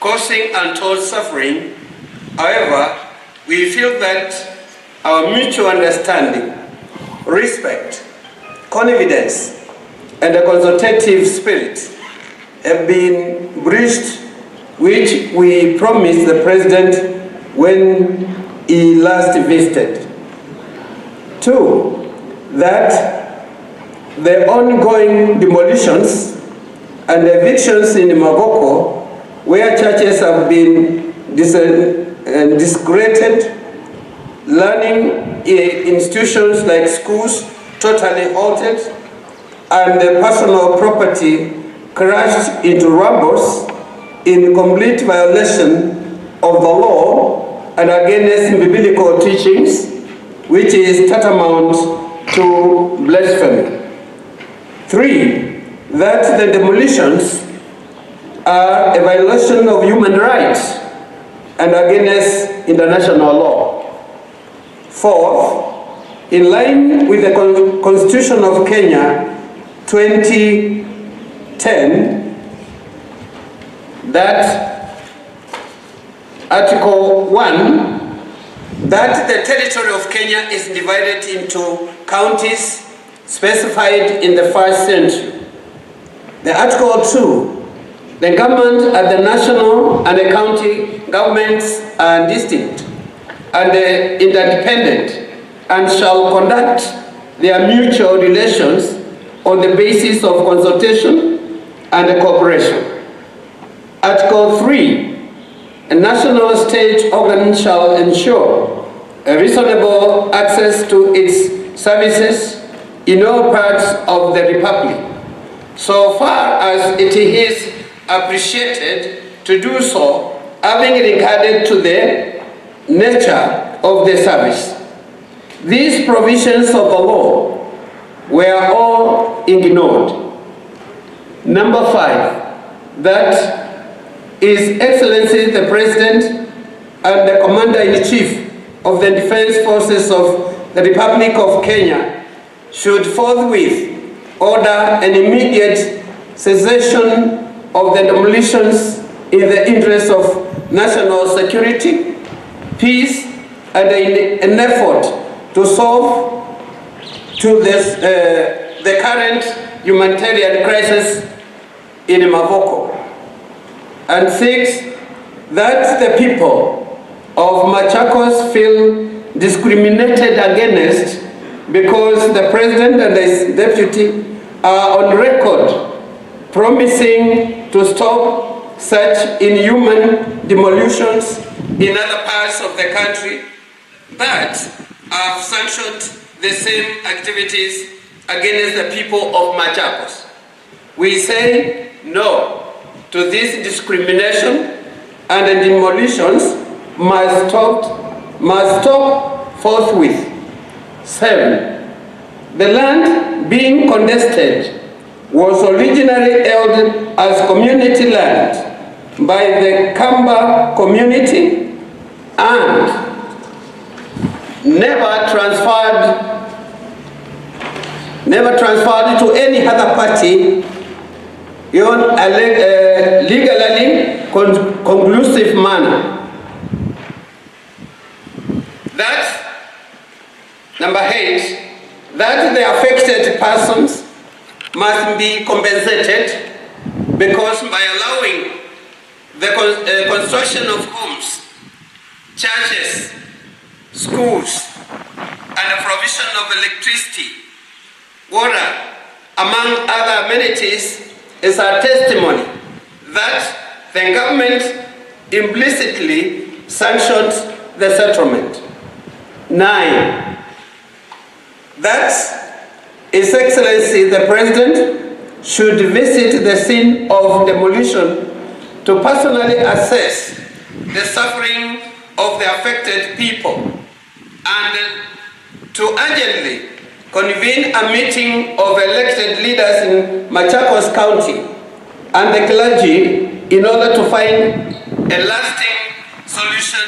causing untold suffering. However, we feel that our mutual understanding, respect, confidence, and a consultative spirit have been breached, which we promised the President when he last visited. 2, that the ongoing demolitions and evictions in Mavoko, where churches have been desecrated, learning institutions like schools totally halted, and the personal property crashed into rumbles in complete violation of the law and against biblical teachings, which is tantamount to blasphemy. 3, that the demolitions are a violation of human rights and against international law. 4, in line with the Constitution of Kenya 2010, that Article 1, that the territory of Kenya is divided into counties specified in the 1st century. The Article 2, the government at the national and the county governments are distinct and interdependent and shall conduct their mutual relations on the basis of consultation and cooperation. Article 3, a national state organ shall ensure a reasonable access to its services in all parts of the Republic, so far as it is appreciated to do so, having regarded to the nature of the service. These provisions of the law were all ignored. Number 5, that His Excellency the President and the Commander-in-Chief of the Defense Forces of the Republic of Kenya should forthwith order an immediate cessation of the demolitions in the interest of national security, peace, and an effort to solve the current humanitarian crisis in Mavoko. And 6, that the people of Machakos feel discriminated against because the President and his deputy are on record promising to stop such inhuman demolitions in other parts of the country, but have sanctioned the same activities against the people of Machakos. We say no to this discrimination, and the demolitions must stop forthwith. 7, the land being contested was originally held as community land by the Kamba community and never transferred to any other party in a legally conclusive manner. That, number 8, that the affected persons must be compensated because by allowing the construction of homes, churches, schools, and the provision of electricity, water, among other amenities, is a testimony that the government implicitly sanctions the settlement. 9, that His Excellency the President should visit the scene of demolition to personally assess the suffering of the affected people and to urgently convene a meeting of elected leaders in Machakos County and the clergy in order to find a lasting solution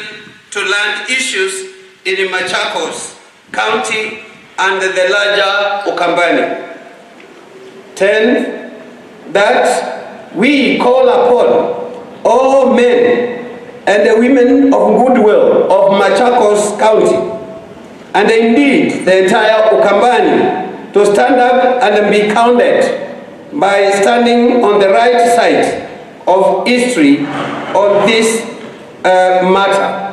to land issues in Machakos County and the larger Ûkambanî. 10, that we call upon all men and the women of goodwill of Machakos County, and indeed the entire Ûkambanî, to stand up and be counted by standing on the right side of history on this matter.